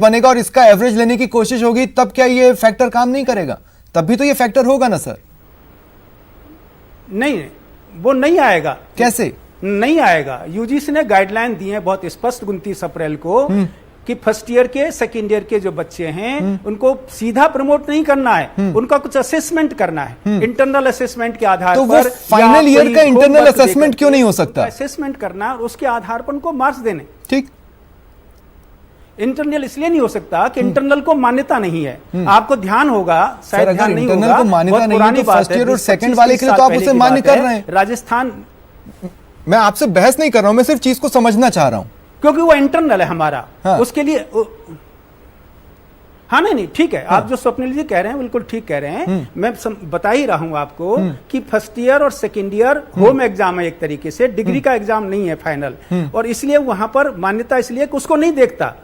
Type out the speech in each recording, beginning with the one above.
बनेगा और इसका एवरेज लेने की कोशिश होगी, तब क्या ये फैक्टर काम नहीं करेगा? तब भी तो ये फैक्टर होगा ना सर? नहीं, वो नहीं आएगा। कैसे नहीं आएगा? यूजीसी ने गाइडलाइन दी है बहुत स्पष्ट 29 अप्रैल को कि फर्स्ट ईयर के सेकेंड ईयर के जो बच्चे हैं उनको सीधा प्रमोट नहीं करना है, उनका कुछ असेसमेंट करना है, इंटरनल असेसमेंट के आधार तो पर। फाइनल ईयर का इंटरनल असेसमेंट क्यों नहीं हो सकता? असेसमेंट करना और उसके आधार पर उनको मार्क्स देने। ठीक, इंटरनल इसलिए नहीं हो सकता कि इंटरनल को मान्यता नहीं है। आपको ध्यान होगा, शायद ध्यान नहीं होगा, को मान्यता नहीं है तो फर्स्ट ईयर और सेकंड वाले के लिए तो आप उसे मान्य कर रहे हैं। राजस्थान, मैं आपसे बहस नहीं कर रहा हूं, मैं सिर्फ चीज को समझना चाह रहा हूं, क्योंकि वो इंटरनल है हमारा। हाँ। उसके लिए हाँ, नहीं ठीक है। हाँ। आप जो स्वप्निल जी कह रहे हैं बिल्कुल ठीक कह रहे हैं। मैं बता ही रहा हूं आपको कि फर्स्ट ईयर और सेकेंड ईयर होम एग्जाम है, एक तरीके से डिग्री का एग्जाम नहीं है फाइनल, और इसलिए वहां पर मान्यता इसलिए कि उसको नहीं देखता।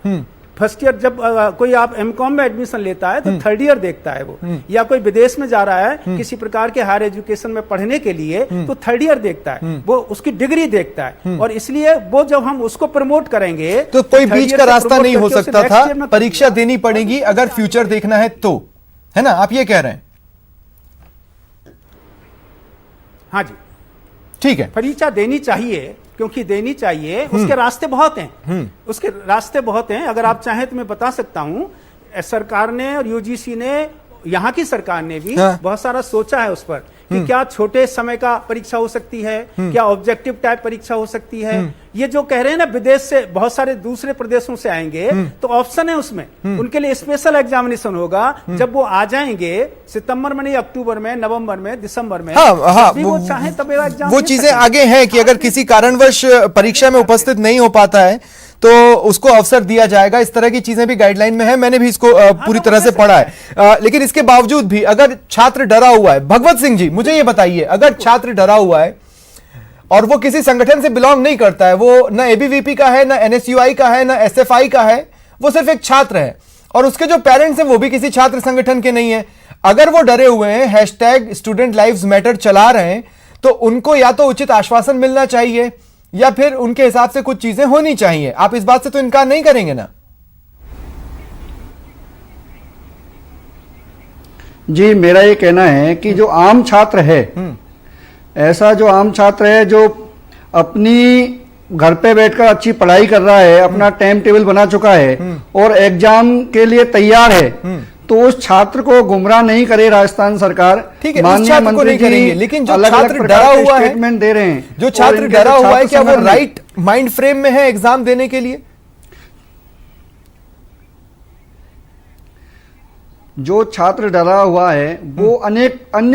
फर्स्ट ईयर जब कोई आप एमकॉम में एडमिशन लेता है तो थर्ड ईयर देखता है वो, या कोई विदेश में जा रहा है किसी प्रकार के हायर एजुकेशन में पढ़ने के लिए तो थर्ड ईयर देखता है, वो उसकी डिग्री देखता है। और इसलिए वो जब हम उसको प्रमोट करेंगे तो कोई बीच का रास्ता नहीं हो सकता था, परीक्षा देनी पड़ेगी अगर फ्यूचर देखना है तो, है ना? आप ये कह रहे हैं? हाँ जी, ठीक है, परीक्षा देनी चाहिए, क्योंकि देनी चाहिए। उसके रास्ते बहुत हैं, उसके रास्ते बहुत हैं। अगर आप चाहें तो मैं बता सकता हूं, सरकार ने और यूजीसी ने, यहाँ की सरकार ने भी बहुत सारा सोचा है उस पर कि क्या छोटे समय का परीक्षा हो सकती है, क्या ऑब्जेक्टिव टाइप परीक्षा हो सकती है। ये जो कह रहे हैं ना विदेश से बहुत सारे दूसरे प्रदेशों से आएंगे, तो ऑप्शन है उसमें, उनके लिए स्पेशल एग्जामिनेशन होगा। जब वो आ जाएंगे सितंबर में, नहीं अक्टूबर में, नवंबर में, दिसंबर में, वो चाहे तब एग्जाम, वो चीजें आगे हैं कि अगर किसी कारणवश परीक्षा में उपस्थित नहीं हो पाता है तो उसको अवसर दिया जाएगा। इस तरह की चीजें भी गाइडलाइन में है, मैंने भी इसको पूरी तरह से पढ़ा है। लेकिन इसके बावजूद भी अगर छात्र डरा हुआ है, भगवत सिंह जी मुझे ये बताइए, अगर छात्र डरा हुआ है और वो किसी संगठन से बिलोंग नहीं करता है, वो ना एबीवीपी का है, ना एनएसयूआई का है, ना एसएफआई का है, वो सिर्फ एक छात्र है, और उसके जो पेरेंट्स हैं वो भी किसी छात्र संगठन के नहीं है, अगर वो डरे हुए हैं, हैशटैग स्टूडेंट लाइव्स मैटर चला रहे हैं, तो उनको या तो उचित आश्वासन मिलना चाहिए या फिर उनके हिसाब से कुछ चीजें होनी चाहिए। आप इस बात से तो इनकार नहीं करेंगे ना? जी, मेरा ये कहना है कि जो आम छात्र है, ऐसा जो आम छात्र है जो अपनी घर पे बैठकर अच्छी पढ़ाई कर रहा है, अपना टाइम टेबल बना चुका है और एग्जाम के लिए तैयार है, तो उस छात्र को गुमराह नहीं करे राजस्थान सरकार। ठीक है, माननीय मंत्री जी, लेकिन जो छात्र डरा हुआ है, स्टेटमेंट दे रहे हैं, जो छात्र डरा हुआ है, क्या वो राइट माइंड फ्रेम में है एग्जाम देने के लिए? जो छात्र डरा हुआ है वो अनेक अन्य